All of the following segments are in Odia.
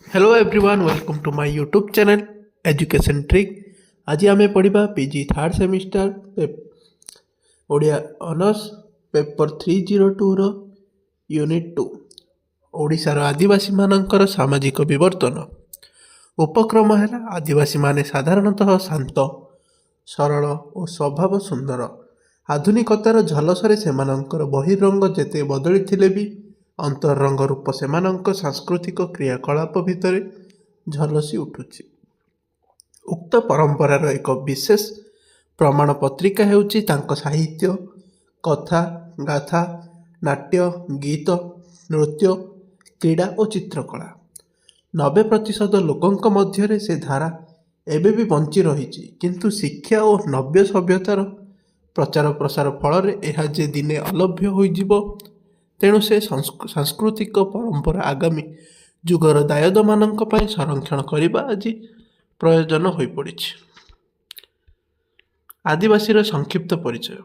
Hello everyone, welcome to my YouTube channel education trick. आज आम पढ़ा PG third semester Odia honours paper 302 रो यूनिट 2 ओडिशार आदिवासी मानकर सामाजिक विवर्तन। उपक्रम है आदिवासी माने साधारणतः शांत सरल और स्वभाव सुंदर। आधुनिकतार झलसरे सेमानंकर बहिरंग जेते बदली भी अंतरंग रूप सेमानंक सांस्कृतिक क्रियाकलाप भितर झलसी उठुछि। उक्त परंपरार एक विशेष प्रमाण पत्रिका हेउछि तांको साहित्य, कथा, गाथा, नाट्य, गीत, नृत्य, क्रीड़ा और चित्रकला। 90% लोकंक मध्यरे से धारा एबे भी बंची रहिछि, किंतु शिक्षा और नव्य सभ्यतार प्रचार प्रसार फल यह जे दिने अलभ्य होइजिबो। तेणु से सांस्कृतिक परंपरा आगामी जुगर दायद मानक पई संरक्षण करने आज प्रयोजन हो पड़ी। आदिवासी संक्षिप्त परिचय।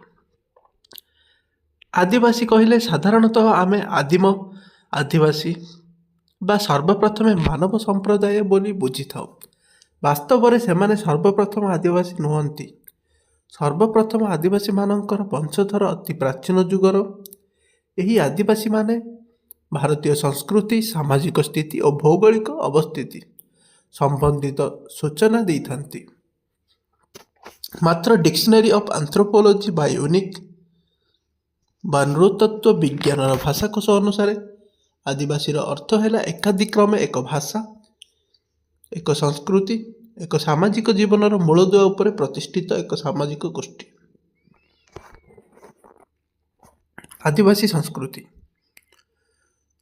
आदिवासी कहले साधारणतः आमे आदिम आदिवासी बा सर्वप्रथमे मानव संप्रदाय बोली बुझी थाउ। वास्तव में सेमाने सर्वप्रथम आदिवासी नुहंती। सर्वप्रथम आदिवासी मानकर वंशधर अति प्राचीन जुगर। यही आदिवासी माने भारतीय संस्कृति, सामाजिक स्थिति और भौगोलिक अवस्थिति संबंधित सूचना दी थांती। मात्र dictionary of anthropology by unique बा नृतत्व विज्ञान भाषाकोश अनुसार आदिवासी अर्थ है एकाधिक्रमे एक भाषा, एक संस्कृति, एक सामाजिक जीवन मूलदुआ उपर प्रतिष्ठित एक सामाजिक गोष्ठी। आदिवासी संस्कृति।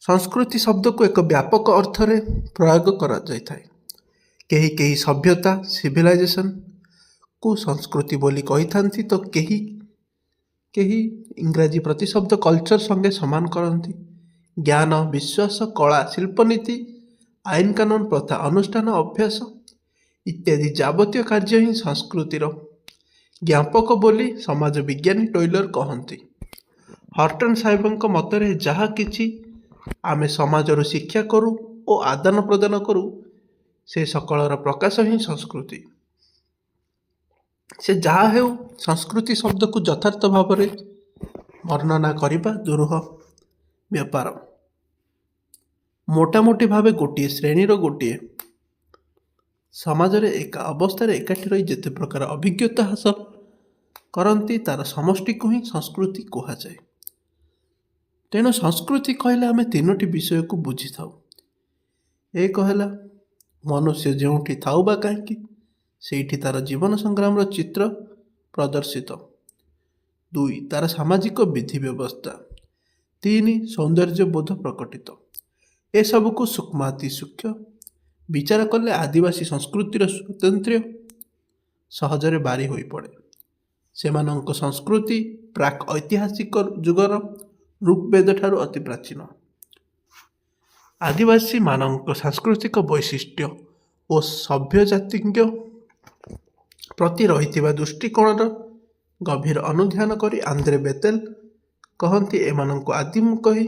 संस्कृति शब्द को एक व्यापक अर्थ रे प्रयोग करा जाय थाए। केही केही सभ्यता सिविलाइजेशन को संस्कृति बोली कही थांती, तो केही केही इंग्राजी प्रतिशब्द कल्चर संगे समान करती। ज्ञान, विश्वास, कला, शिल्पनीति, आईन कानून, प्रथा, अनुष्ठान, अभ्यास इत्यादि जावतीय कार्य ही संस्कृतिर ज्ञापक बोली समाज विज्ञानी टोइलर कहती। हर्टन साहेब मतरे जहा किछि आमे समाजर शिक्षा करू और आदान प्रदान करू से सकलर प्रकाश ही संस्कृति। से जहा हेउ संस्कृति शब्द को यथार्थ भाव में वर्णना करने दुरूह व्यापार। मोटामोटी भाव गोटे श्रेणीर गोटे समाज एक अवस्था एकाठी रही जिते प्रकार अभिज्ञता हासिल करती तार समष्टि को ही संस्कृति कहुए। तेणु संस्कृति कहले आम तीनोटी विषय को बुझी थाउ। एक है मनुष्य जोठी थाउ बा कहीं सेठी तार जीवन संग्राम चित्र प्रदर्शित। 2 तार सामाजिक विधि व्यवस्था। 3 सौंदर्य बोध प्रकटित। ए सब को सूक्ष्माति सूक्ष्म विचार कले आदिवासी संस्कृतिर स्वतंत्र सहजरे बारी हो पड़े। सेमानंक संस्कृति प्राक ऐतिहासिक जुगर ऋग्वेद ठारू अति प्राचीन। आदिवासी मानक सांस्कृतिक वैशिष्ट्य और सभ्य जातिज्ञ प्रति रही दृष्टिकोण गभीर अनुध्यान करी आंद्रे बेतेल कहती एमानंको आदिम कही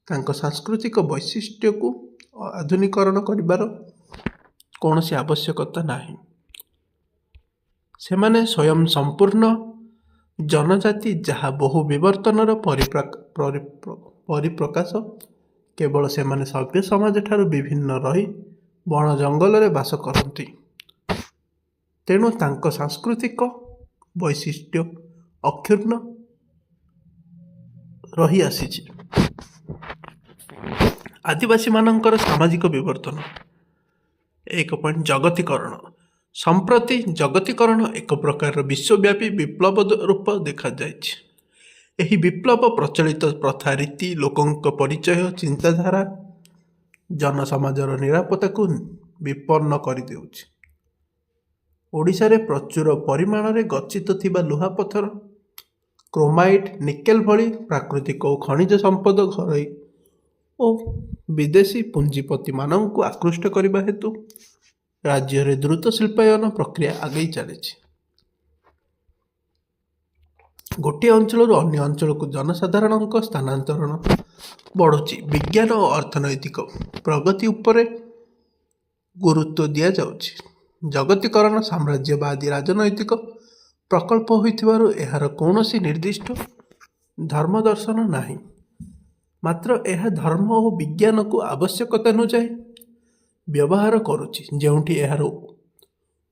तांको सांस्कृतिक वैशिष्ट्य को आधुनिकरण करिबार कौनसी आवश्यकता नाही। सेमाने स्वयं संपूर्ण जनजाति जहाँ बहु विवर्तनर परिप्रकाश। केवल सेमाने सभ्य समाज ठारू विभिन्न रही बण जंगल रे बास करती। तेणु तांको सांस्कृतिक वैशिष्ट्य अक्षुण्ण रही आसीछि। आदिवासी मानकर सामाजिक विवर्तन। 1 पॉइंट जगतीकरण। संप्रति जगतीकरण एक प्रकार विश्वव्यापी विप्लव रूप देखा जाइछि। एही विप्लव प्रचलित प्रथा, रीति, लोकंक परिचय, चिंताधारा, जनसमाजर निरापत्ता को विपन्न कर देउछि। ओडिशा रे प्रचुर परिमाण रे गच्छित थिबा लुहापथर, क्रोमाइट, निकेल भली प्राकृतिक और खनिज संपद घरई और विदेशी पुंजीपति मानक आकृष्ट करने हेतु राज्य रे द्रुत शिल्पायन प्रक्रिया आगे चली। गोटे अंचल अन्य अंचल को जनसाधारण स्थानांतरण बढ़ुची। विज्ञान और अर्थनैतिक प्रगति उपरे ଗୁରୁତ୍ୱ ଦିଆଯାଉଛି। ଜଗତୀକରଣ ସାମ୍ରାଜ୍ୟବାଦୀ ରାଜନୈତିକ ପ୍ରକଳ୍ପ ହୋଇଥିବାରୁ ଏହାର କୌଣସି ନିର୍ଦ୍ଦିଷ୍ଟ ଧର୍ମ ଦର୍ଶନ ନାହିଁ। ମାତ୍ର ଏହା ଧର୍ମ ଓ ବିଜ୍ଞାନକୁ ଆବଶ୍ୟକତା ଅନୁଯାୟୀ ବ୍ୟବହାର କରୁଛି। ଯେଉଁଠି ଏହାର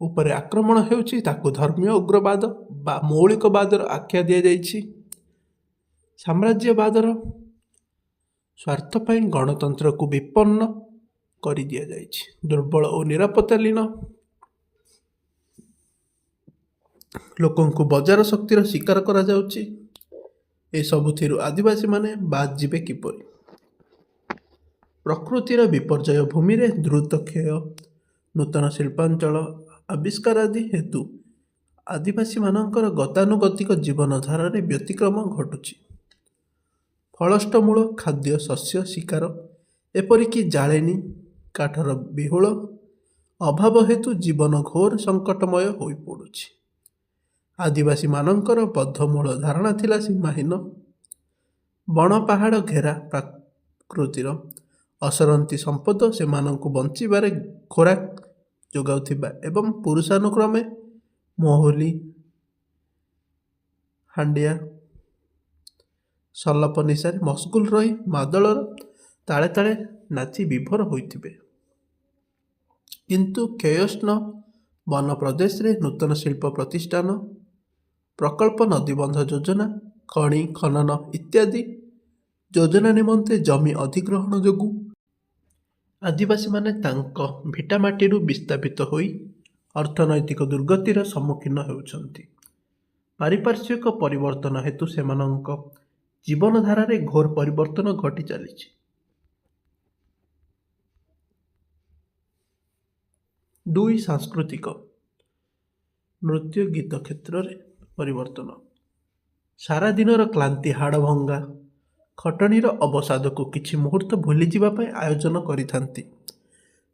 ଉପରେ ଆକ୍ରମଣ ହେଉଛି ତାକୁ ଧର୍ମୀୟ ଉଗ୍ରବାଦ ବା ମୌଳିକବାଦର ଆଖ୍ୟା ଦିଆଯାଇଛି। ସାମ୍ରାଜ୍ୟବାଦର ସ୍ୱାର୍ଥ ପାଇଁ ଗଣତନ୍ତ୍ରକୁ ବିପନ୍ନ କରିଦିଆଯାଇଛି। ଦୁର୍ବଳ ଓ ନିରାପତ୍ତାହୀନ ଲୋକଙ୍କୁ ବଜାର ଶକ୍ତିର ଶିକାର କରାଯାଉଛି। ଏସବୁଥିରୁ ଆଦିବାସୀମାନେ ବାଦ୍ ଯିବେ କିପରି? ପ୍ରକୃତିର ବିପର୍ଯ୍ୟୟ ଭୂମିରେ ଦ୍ରୁତ କ୍ଷୟ, ନୂତନ ଶିଳ୍ପାଞ୍ଚଳ ଆବିଷ୍କାର ଆଦି ହେତୁ ଆଦିବାସୀମାନଙ୍କର ଗତାନୁଗତିକ ଜୀବନଧାରାରେ ବ୍ୟତିକ୍ରମ ଘଟୁଛି। ଫଳଷ୍ଟମୂଳ ଖାଦ୍ୟ ଶସ୍ୟ ଶିକାର ଏପରିକି ଜାଳେଣୀ କାଠର ବିହୁଳ ଅଭାବ ହେତୁ ଜୀବନ ଘୋର ସଙ୍କଟମୟ ହୋଇପଡ଼ୁଛି। ଆଦିବାସୀମାନଙ୍କର ବଦ୍ଧମୂଳ ଧାରଣା ଥିଲା ସୀମାହୀନ। ବଣ ପାହାଡ଼ ଘେରା ପ୍ରକୃତିର ଅସରନ୍ତି ସମ୍ପଦ ସେମାନଙ୍କୁ ବଞ୍ଚିବାରେ ଖୋରାକ ଯୋଗାଉଥିବା ଏବଂ ପୁରୁଷାନୁକ୍ରମେ ମହୁଲି, ହାଣ୍ଡିଆ, ସଲପ ନିଶାରେ ମସଗୁଲ ରହି ମାଦଳର ତାଳେ ତାଳେ ନାଚି ବିଭୋର ହୋଇଥିବେ। କିନ୍ତୁ କ୍ଷୟୋଷ୍ଣ ବନ ପ୍ରଦେଶରେ ନୂତନ ଶିଳ୍ପ ପ୍ରତିଷ୍ଠାନ, ପ୍ରକଳ୍ପ, ନଦୀବନ୍ଧ ଯୋଜନା, ଖଣି ଖନନ ଇତ୍ୟାଦି ଯୋଜନା ନିମନ୍ତେ ଜମି ଅଧିଗ୍ରହଣ ଯୋଗୁଁ ଆଦିବାସୀମାନେ ତାଙ୍କ ଭିଟାମାଟିରୁ ବିସ୍ଥାପିତ ହୋଇ ଅର୍ଥନୈତିକ ଦୁର୍ଗତିର ସମ୍ମୁଖୀନ ହେଉଛନ୍ତି। ପାରିପାର୍ଶ୍ୱିକ ପରିବର୍ତ୍ତନ ହେତୁ ସେମାନଙ୍କ ଜୀବନଧାରାରେ ଘୋର ପରିବର୍ତ୍ତନ ଘଟି ଚାଲିଛି। 2. ସାଂସ୍କୃତିକ ନୃତ୍ୟ ଗୀତ କ୍ଷେତ୍ରରେ ପରିବର୍ତ୍ତନ। ସାରା ଦିନର କ୍ଳାନ୍ତି ହାଡ଼ଭଙ୍ଗା ଖଟଣିର ଅବସାଦକୁ କିଛି ମୁହୂର୍ତ୍ତ ଭୁଲିଯିବା ପାଇଁ ଆୟୋଜନ କରିଥାନ୍ତି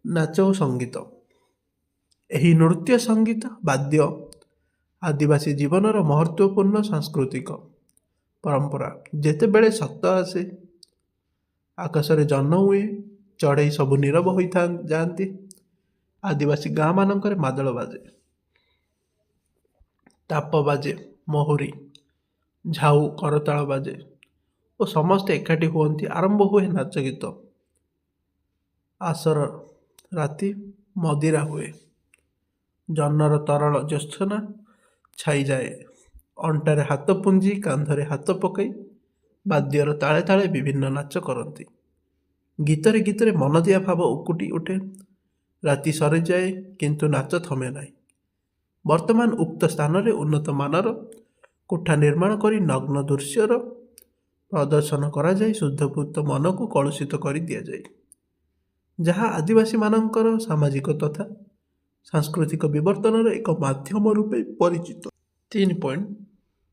ନାଚ ଓ ସଙ୍ଗୀତ। ଏହି ନୃତ୍ୟ ସଙ୍ଗୀତ ବାଦ୍ୟ ଆଦିବାସୀ ଜୀବନର ମହତ୍ତ୍ୱପୂର୍ଣ୍ଣ ସାଂସ୍କୃତିକ ପରମ୍ପରା। ଯେତେବେଳେ ସତ ଆସେ, ଆକାଶରେ ଜହ୍ନ ହୁଏ, ଚଢ଼େଇ ସବୁ ନୀରବ ହୋଇଯାଆନ୍ତି, ଆଦିବାସୀ ଗାଁମାନଙ୍କରେ ମାଦଳ ବାଜେ, ତାପ ବାଜେ, ମହୁରୀ, ଝାଉ, କରତାଳ ବାଜେ ଓ ସମସ୍ତେ ଏକାଠି ହୁଅନ୍ତି। ଆରମ୍ଭ ହୁଏ ନାଚ ଗୀତ। ଆସର ରାତି ମଦିରା ହୁଏ। ଜହ୍ନର ତରଳ ଜ୍ୟୋତ୍ସ୍ନା ଛାଇଯାଏ। ଅଣ୍ଟାରେ ହାତ ପୁଞ୍ଜି କାନ୍ଧରେ ହାତ ପକାଇ ବାଦ୍ୟର ତାଳେ ତାଳେ ବିଭିନ୍ନ ନାଚ କରନ୍ତି। ଗୀତରେ ଗୀତରେ ମନଦିଆ ଭାବ ଉକୁଟି ଉଠେ। ରାତି ସରିଯାଏ କିନ୍ତୁ ନାଚ ଥମେ ନାହିଁ। ବର୍ତ୍ତମାନ ଉକ୍ତ ସ୍ଥାନରେ ଉନ୍ନତ ମାନର କୋଠା ନିର୍ମାଣ କରି ନଗ୍ନ ଦୃଶ୍ୟର ପ୍ରଦର୍ଶନ କରାଯାଇ ଶୁଦ୍ଧପୂତ ମନକୁ କଳୁଷିତ କରି ଦିଆଯାଏ, ଯାହା ଆଦିବାସୀମାନଙ୍କର ସାମାଜିକ ତଥା ସାଂସ୍କୃତିକ ବିବର୍ତ୍ତନର ଏକ ମାଧ୍ୟମ ରୂପେ ପରିଚିତ। 3.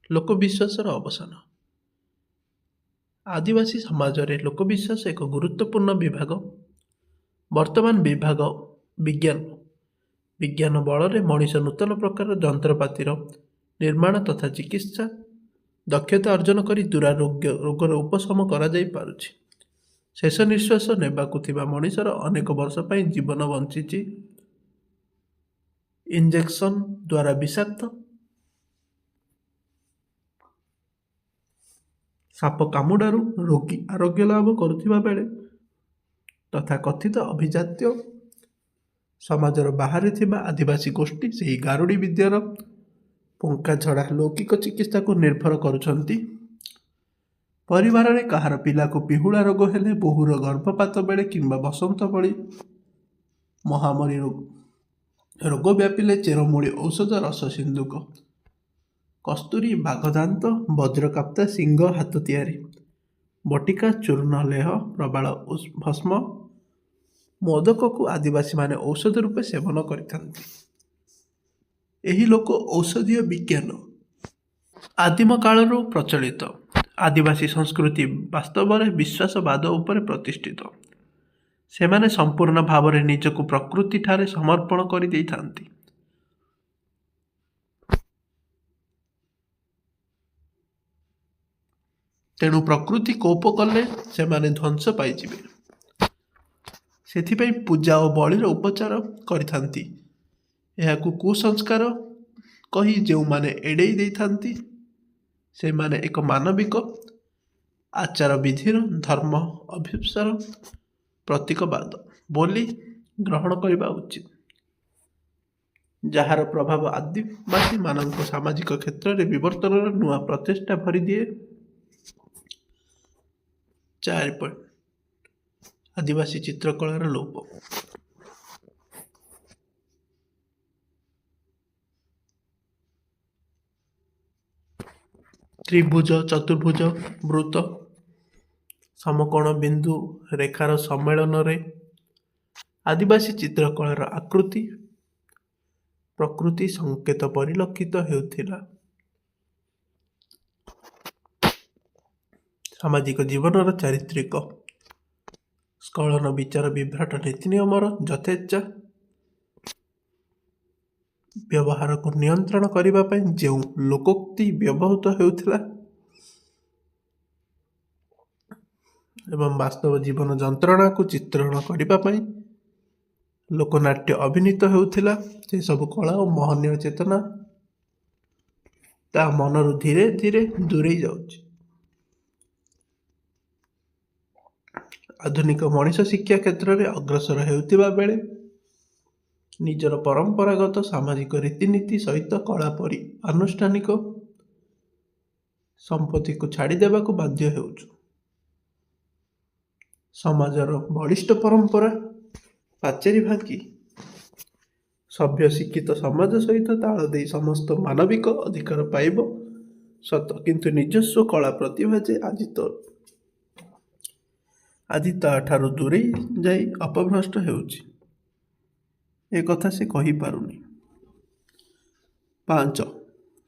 ଲୋକବିଶ୍ୱାସର ଅବସାନ। ଆଦିବାସୀ ସମାଜରେ ଲୋକବିଶ୍ୱାସ ଏକ ଗୁରୁତ୍ୱପୂର୍ଣ୍ଣ ବିଭାଗ। ବର୍ତ୍ତମାନ ବିଜ୍ଞାନ ବଳରେ ମଣିଷ ନୂତନ ପ୍ରକାର ଯନ୍ତ୍ରପାତିର ନିର୍ମାଣ ତଥା ଚିକିତ୍ସା ଦକ୍ଷତା ଅର୍ଜନ କରି ରୋଗର ଉପଶମ କରାଯାଇ ପାରୁଛି। ଶେଷ ନିଶ୍ୱାସ ନେବାକୁ ଥିବା ମଣିଷର ଅନେକ ବର୍ଷ ପାଇଁ ଜୀବନ ବଞ୍ଚିଛି। ଇଞ୍ଜେକ୍ସନ ଦ୍ୱାରା ବିଷାକ୍ତ ସାପ କାମୁଡ଼ାରୁ ରୋଗୀ ଆରୋଗ୍ୟ ଲାଭ କରୁଥିବା ବେଳେ ତଥାକଥିତ ଅଭିଜାତ୍ୟ ସମାଜର ବାହାରେ ଥିବା ଆଦିବାସୀ ଗୋଷ୍ଠୀ ସେହି ଗାରୁଡ଼ି ବିଦ୍ୟାର ପୁଙ୍କା ଝଡ଼ା ଲୌକିକ ଚିକିତ୍ସାକୁ ନିର୍ଭର କରୁଛନ୍ତି। ପରିବାରରେ କାହାର ପିଲାକୁ ପିହୁଳା ରୋଗ ହେଲେ, ବୋହୂର ଗର୍ଭପାତ ବେଳେ କିମ୍ବା ବସନ୍ତ ଭଳି ମହାମାରୀ ରୋଗ ବ୍ୟାପିଲେ ଚେରମୂଳି ଔଷଧ, ରସ ସିନ୍ଦୁକ, କସ୍ତୁରୀ, ବାଘଦାନ୍ତ, ବଜ୍ରକାପ୍ତା, ଶିଙ୍ଗ ହାତ ତିଆରି ବଟିକା, ଚୂର୍ଣ୍ଣ, ଲେହ, ପ୍ରବାଳ ଭସ୍ମ, ମୋଦକକୁ ଆଦିବାସୀମାନେ ଔଷଧ ରୂପେ ସେବନ କରିଥାନ୍ତି। ଏହି ଲୋକ ଔଷଧୀୟ ବିଜ୍ଞାନ ଆଦିମ କାଳରୁ ପ୍ରଚଳିତ। ଆଦିବାସୀ ସଂସ୍କୃତି ବାସ୍ତବରେ ବିଶ୍ୱାସବାଦ ଉପରେ ପ୍ରତିଷ୍ଠିତ। ସେମାନେ ସମ୍ପୂର୍ଣ୍ଣ ଭାବରେ ନିଜକୁ ପ୍ରକୃତିଠାରେ ସମର୍ପଣ କରିଦେଇଥାନ୍ତି। ତେଣୁ ପ୍ରକୃତି କୋପ କଲେ ସେମାନେ ଧ୍ୱଂସ ପାଇଯିବେ। ସେଥିପାଇଁ ପୂଜା ଓ ବଳିର ଉପଚାର କରିଥାନ୍ତି। ଏହାକୁ କୁସଂସ୍କାର କହି ଯେଉଁମାନେ ଏଡ଼େଇ ଦେଇଥାନ୍ତି ସେମାନେ ଏକ ମାନବିକ ଆଚାର ବିଧିର ଧର୍ମ ଅଭିପ୍ସାର ପ୍ରତୀକବାଦ ବୋଲି ଗ୍ରହଣ କରିବା ଉଚିତ, ଯାହାର ପ୍ରଭାବ ଆଦିବାସୀମାନଙ୍କ ସାମାଜିକ କ୍ଷେତ୍ରରେ ବିବର୍ତ୍ତନର ନୂଆ ପ୍ରଚେଷ୍ଟା ଭରିଦିଏ। 4. ଆଦିବାସୀ ଚିତ୍ରକଳାର ଲୋପ। ତ୍ରିଭୁଜ, ଚତୁର୍ଭୁଜ, ବୃତ୍ତ, ସମକୋଣ ବିନ୍ଦୁ ରେଖାର ସମ୍ମିଳନରେ ଆଦିବାସୀ ଚିତ୍ରକଳାର ଆକୃତି ପ୍ରକୃତି ସଂକେତ ପରିଲକ୍ଷିତ ହେଉଥିଲା। ସାମାଜିକ ଜୀବନର ଚାରିତ୍ରିକ ସ୍ଖଳନ ବିଚାର ବିଭ୍ରାଟ ନୀତି ନିୟମର ଯଥେଚ୍ଛ ବ୍ୟବହାରକୁ ନିୟନ୍ତ୍ରଣ କରିବା ପାଇଁ ଯେଉଁ ଲୋକୋକ୍ତି ବ୍ୟବହୃତ ହେଉଥିଲା ଏବଂ ବାସ୍ତବ ଜୀବନ ଯନ୍ତ୍ରଣାକୁ ଚିତ୍ରଣ କରିବା ପାଇଁ ଲୋକନାଟ୍ୟ ଅଭିନୀତ ହେଉଥିଲା, ସେସବୁ କଳା ଓ ମହନୀୟ ଚେତନା ତା ମନରୁ ଧୀରେ ଧୀରେ ଦୂରେଇ ଯାଉଛି। ଆଧୁନିକ ମଣିଷ ଶିକ୍ଷା କ୍ଷେତ୍ରରେ ଅଗ୍ରସର ହେଉଥିବା ବେଳେ ନିଜର ପରମ୍ପରାଗତ ସାମାଜିକ ରୀତିନୀତି ସହିତ କଳା ପରି ଆନୁଷ୍ଠାନିକ ସମ୍ପତ୍ତିକୁ ଛାଡ଼ିଦେବାକୁ ବାଧ୍ୟ ହେଉଛୁ। ସମାଜର ବଳିଷ୍ଠ ପରମ୍ପରା ପାଚେରୀ ଭାଙ୍ଗି ସଭ୍ୟ ଶିକ୍ଷିତ ସମାଜ ସହିତ ତାଳ ଦେଇ ସମସ୍ତ ମାନବିକ ଅଧିକାର ପାଇବ ସତ, କିନ୍ତୁ ନିଜସ୍ୱ କଳା ପ୍ରତିଭା ଯେ ଆଜି ତାଠାରୁ ଦୂରେଇ ଯାଇ ଅପଭ୍ରଷ୍ଟ ହେଉଛି, ଏକଥା ସେ କହିପାରୁନି। 5.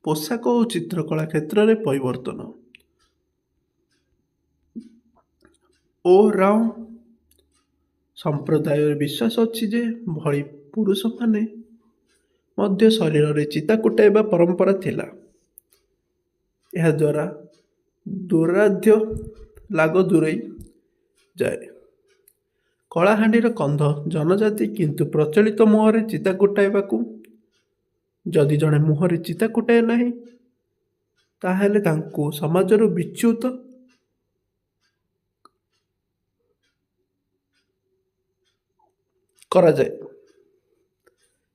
ପୋଷାକ ଓ ଚିତ୍ରକଳା କ୍ଷେତ୍ରରେ ପରିବର୍ତ୍ତନ। ଓରାଓଁ ସମ୍ପ୍ରଦାୟରେ ବିଶ୍ୱାସ ଅଛି ଯେ ଭଳି ପୁରୁଷମାନେ ମଧ୍ୟ ଶରୀରରେ ଚିତା କୁଟାଇବା ପରମ୍ପରା ଥିଲା। ଏହାଦ୍ୱାରା ଦୁରାଧ୍ୟ ଲାଗ ଦୂରେଇ ଯାଏ। କଳାହାଣ୍ଡିର କନ୍ଧ ଜନଜାତି କିନ୍ତୁ ପ୍ରଚଳିତ ମୁହଁରେ ଚିତା କୁଟାଇବାକୁ, ଯଦି ଜଣେ ମୁହଁରେ ଚିତା କୁଟାଏ ନାହିଁ ତାହେଲେ ତାଙ୍କୁ ସମାଜରୁ ବିଚ୍ୟୁତ କରାଯାଏ।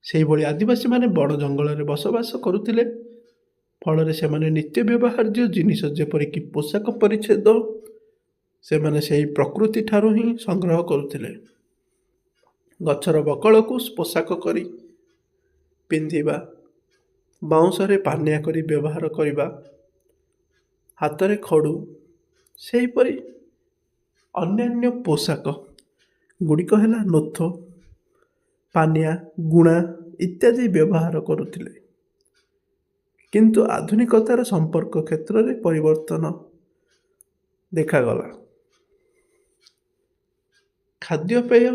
ସେହିଭଳି ଆଦିବାସୀମାନେ ବଣ ଜଙ୍ଗଲରେ ବସବାସ କରୁଥିଲେ, ଫଳରେ ସେମାନେ ନିତ୍ୟ ବ୍ୟବହାର୍ଯ୍ୟ ଜିନିଷ ଯେପରିକି ପୋଷାକ ପରିଚ୍ଛେଦ ସେମାନେ ସେହି ପ୍ରକୃତି ଠାରୁ ହିଁ ସଂଗ୍ରହ କରୁଥିଲେ। ଗଛର ବକଳକୁ ପୋଷାକ କରି ପିନ୍ଧିବା, ବାଉଁଶରେ ପାନିଆ କରି ବ୍ୟବହାର କରିବା, ହାତରେ ଖଡ଼ୁ, ସେହିପରି ଅନ୍ୟାନ୍ୟ ପୋଷାକ ଗୁଡ଼ିକ ହେଲା ନୋଥ, ପାନିଆ, ଗୁଣା ଇତ୍ୟାଦି ବ୍ୟବହାର କରୁଥିଲେ। କିନ୍ତୁ ଆଧୁନିକତାର ସମ୍ପର୍କ କ୍ଷେତ୍ରରେ ପରିବର୍ତ୍ତନ ଦେଖାଗଲା। ଖାଦ୍ୟପେୟ।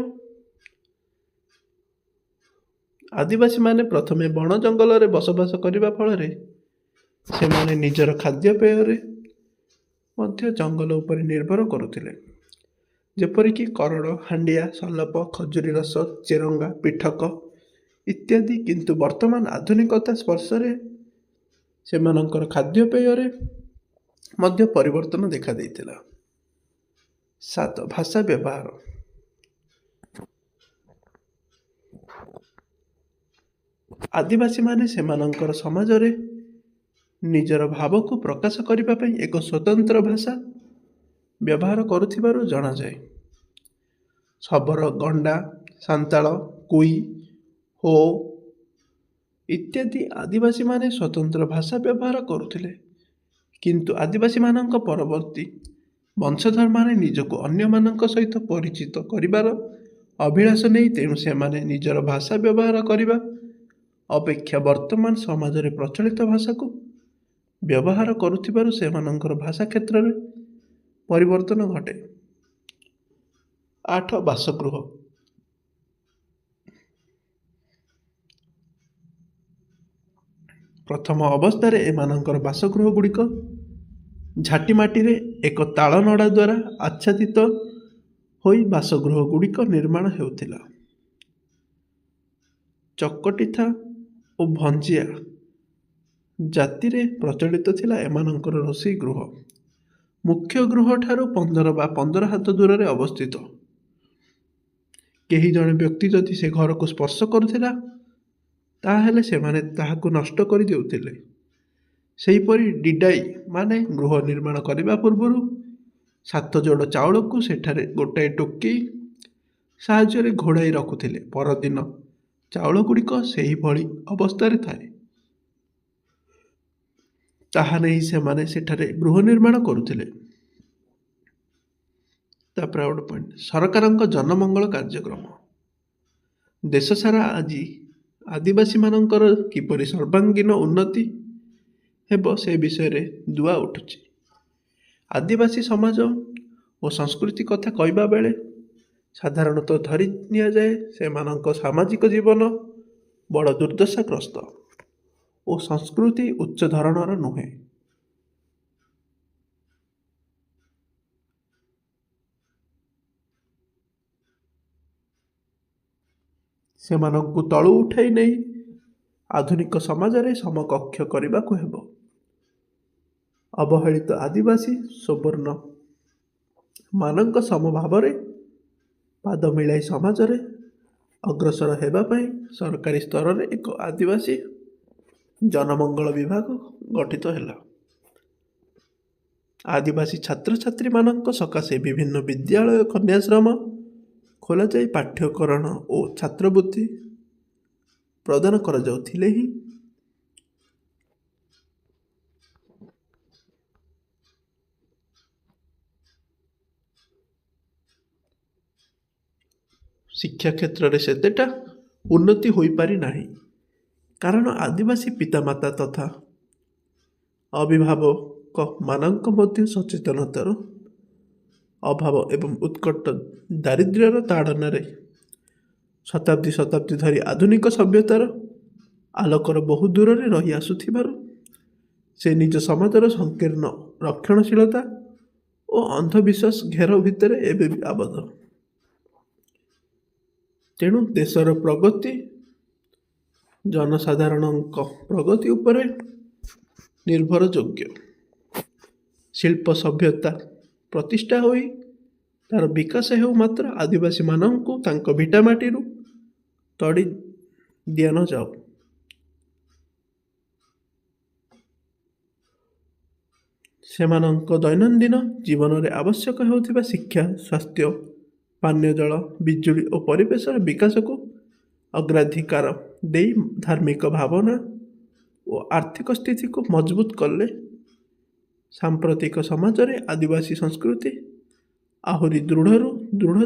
ଆଦିବାସୀମାନେ ପ୍ରଥମେ ବଣ ଜଙ୍ଗଲରେ ବସବାସ କରିବା ଫଳରେ ସେମାନେ ନିଜର ଖାଦ୍ୟପେୟରେ ମଧ୍ୟ ଜଙ୍ଗଲ ଉପରେ ନିର୍ଭର କରୁଥିଲେ, ଯେପରିକି କରଡ଼, ହାଣ୍ଡିଆ, ସଲପ, ଖଜୁରୀ ରସ, ଚେରଙ୍ଗା, ପିଠକ ଇତ୍ୟାଦି। କିନ୍ତୁ ବର୍ତ୍ତମାନ ଆଧୁନିକତା ସ୍ପର୍ଶରେ ସେମାନଙ୍କର ଖାଦ୍ୟପେୟରେ ମଧ୍ୟ ପରିବର୍ତ୍ତନ ଦେଖାଦେଇଥିଲା। 7. ଭାଷା ବ୍ୟବହାର। ଆଦିବାସୀମାନେ ସେମାନଙ୍କର ସମାଜରେ ନିଜର ଭାବକୁ ପ୍ରକାଶ କରିବା ପାଇଁ ଏକ ସ୍ୱତନ୍ତ୍ର ଭାଷା ବ୍ୟବହାର କରୁଥିବାରୁ ଜଣାଯାଏ। ଶବର, ଗଣ୍ଡା, ସାନ୍ତାଳ, କୁଇ, ହୋ ଇତ୍ୟାଦି ଆଦିବାସୀମାନେ ସ୍ୱତନ୍ତ୍ର ଭାଷା ବ୍ୟବହାର କରୁଥିଲେ, କିନ୍ତୁ ଆଦିବାସୀମାନଙ୍କ ପରବର୍ତ୍ତୀ ବଂଶଧରମାନେ ନିଜକୁ ଅନ୍ୟମାନଙ୍କ ସହିତ ପରିଚିତ କରିବାର ଅଭିଳାଷ ନେଇ ତେଣୁ ସେମାନେ ନିଜର ଭାଷା ବ୍ୟବହାର କରିବା ଅପେକ୍ଷା ବର୍ତ୍ତମାନ ସମାଜରେ ପ୍ରଚଳିତ ଭାଷାକୁ ବ୍ୟବହାର କରୁଥିବାରୁ ସେମାନଙ୍କର ଭାଷା କ୍ଷେତ୍ରରେ ପରିବର୍ତ୍ତନ ଘଟେ। 8. ବାସଗୃହ। ପ୍ରଥମ ଅବସ୍ଥାରେ ଏମାନଙ୍କର ବାସଗୃହ ଗୁଡ଼ିକ ଝାଟି ମାଟିରେ ଏକ ତାଳ ନଡ଼ା ଦ୍ୱାରା ଆଚ୍ଛାଦିତ ହୋଇ ବାସଗୃହଗୁଡ଼ିକ ନିର୍ମାଣ ହେଉଥିଲା। ଚକଟିଥା ଓ ଭଞ୍ଜିଆ ଜାତିରେ ପ୍ରଚଳିତ ଥିଲା ଏମାନଙ୍କର ରୋଷେଇ ଗୃହ। ମୁଖ୍ୟ ଗୃହଠାରୁ 15 ବା 15 ହାତ ଦୂରରେ ଅବସ୍ଥିତ। କେହି ଜଣେ ବ୍ୟକ୍ତି ଯଦି ସେ ଘରକୁ ସ୍ପର୍ଶ କରୁଥିଲା, ତାହେଲେ ସେମାନେ ତାହାକୁ ନଷ୍ଟ କରି ଦେଉଥିଲେ। ସେହିପରି ଡିଡାଇ ମାନେ ଗୃହ ନିର୍ମାଣ କରିବା ପୂର୍ବରୁ 7 ଯୋଡ଼ ଚାଉଳକୁ ସେଠାରେ ଗୋଟାଏ ଟୋକେଇ ସାହାଯ୍ୟରେ ଘୋଡ଼ାଇ ରଖୁଥିଲେ। ପରଦିନ ଚାଉଳଗୁଡ଼ିକ ସେହିଭଳି ଅବସ୍ଥାରେ ଥାଏ। ତାହା ନେଇ ସେମାନେ ସେଠାରେ ଗୃହ ନିର୍ମାଣ କରୁଥିଲେ। ତାପରେ ଆଉ ଗୋଟେ ପଏଣ୍ଟ, ସରକାରଙ୍କ ଜନମଙ୍ଗଳ କାର୍ଯ୍ୟକ୍ରମ। ଦେଶ ସାରା ଆଜି ଆଦିବାସୀମାନଙ୍କର କିପରି ସର୍ବାଙ୍ଗୀନ ଉନ୍ନତି ହେବ ସେ ବିଷୟରେ ଦୁଆ ଉଠୁଛି। ଆଦିବାସୀ ସମାଜ ଓ ସଂସ୍କୃତି କଥା କହିବା ବେଳେ ସାଧାରଣତଃ ଧରି ନିଆଯାଏ ସେମାନଙ୍କ ସାମାଜିକ ଜୀବନ ବଡ଼ ଦୁର୍ଦ୍ଦଶାଗ୍ରସ୍ତ ଓ ସଂସ୍କୃତି ଉଚ୍ଚ ଧରଣର ନୁହେଁ। ସେମାନଙ୍କୁ ତଳୁ ଉଠାଇ ନେଇ ଆଧୁନିକ ସମାଜରେ ସମକକ୍ଷ କରିବାକୁ ହେବ। ଅବହେଳିତ ଆଦିବାସୀ ସୁବର୍ଣ୍ଣ ମାନଙ୍କ ସମଭାବରେ ପାଦ ମିଳାଇ ସମାଜରେ ଅଗ୍ରସର ହେବା ପାଇଁ ସରକାରୀ ସ୍ତରରେ ଏକ ଆଦିବାସୀ ଜନମଙ୍ଗଳ ବିଭାଗ ଗଠିତ ହେଲା। ଆଦିବାସୀ ଛାତ୍ରଛାତ୍ରୀମାନଙ୍କ ସକାଶେ ବିଭିନ୍ନ ବିଦ୍ୟାଳୟ କନ୍ୟାଶ୍ରମ ଖୋଲାଯାଇ ପାଠ୍ୟକରଣ ଓ ଛାତ୍ରବୃତ୍ତି ପ୍ରଦାନ କରାଯାଉଥିଲେ ହିଁ ଶିକ୍ଷା କ୍ଷେତ୍ରରେ ସେତେଟା ଉନ୍ନତି ହୋଇପାରି ନାହିଁ। କାରଣ ଆଦିବାସୀ ପିତାମାତା ତଥା ଅଭିଭାବକମାନଙ୍କ ମଧ୍ୟ ସଚେତନତାର ଅଭାବ ଏବଂ ଉତ୍କଟ ଦାରିଦ୍ର୍ୟର ତାଡ଼ନାରେ ଶତାବ୍ଦୀ ଶତାବ୍ଦୀ ଧରି ଆଧୁନିକ ସଭ୍ୟତାର ଆଲୋକର ବହୁ ଦୂରରେ ରହି ଆସୁଥିବାରୁ ସେ ନିଜ ସମାଜର ସଂକୀର୍ଣ୍ଣ ରକ୍ଷଣଶୀଳତା ଓ ଅନ୍ଧବିଶ୍ୱାସ ଘେର ଭିତରେ ଏବେ ବି ଆବଦ୍ଧ। ତେଣୁ ଦେଶର ପ୍ରଗତି ଜନସାଧାରଣଙ୍କ ପ୍ରଗତି ଉପରେ ନିର୍ଭରଯୋଗ୍ୟ। ଶିଳ୍ପ ସଭ୍ୟତା ପ୍ରତିଷ୍ଠା ହୋଇ ତାର ବିକାଶ ହେଉ ମାତ୍ର ଆଦିବାସୀମାନଙ୍କୁ ତାଙ୍କ ଭିଟାମାଟିରୁ ତଡ଼ି ଦିଆ ନ ଯାଉ। ସେମାନଙ୍କ ଦୈନନ୍ଦିନ ଜୀବନରେ ଆବଶ୍ୟକ ହେଉଥିବା ଶିକ୍ଷା, ସ୍ୱାସ୍ଥ୍ୟ, ପାନୀୟ ଜଳ, ବିଜୁଳି ଓ ପରିବେଶର ବିକାଶକୁ ଅଗ୍ରାଧିକାର ଦେଇ ଧାର୍ମିକ ଭାବନା ଓ ଆର୍ଥିକ ସ୍ଥିତିକୁ ମଜବୁତ କଲେ ସାମ୍ପ୍ରତିକ ସମାଜରେ ଆଦିବାସୀ ସଂସ୍କୃତି ଆହୁରି ଦୃଢ଼ରୁ ଦୃଢ଼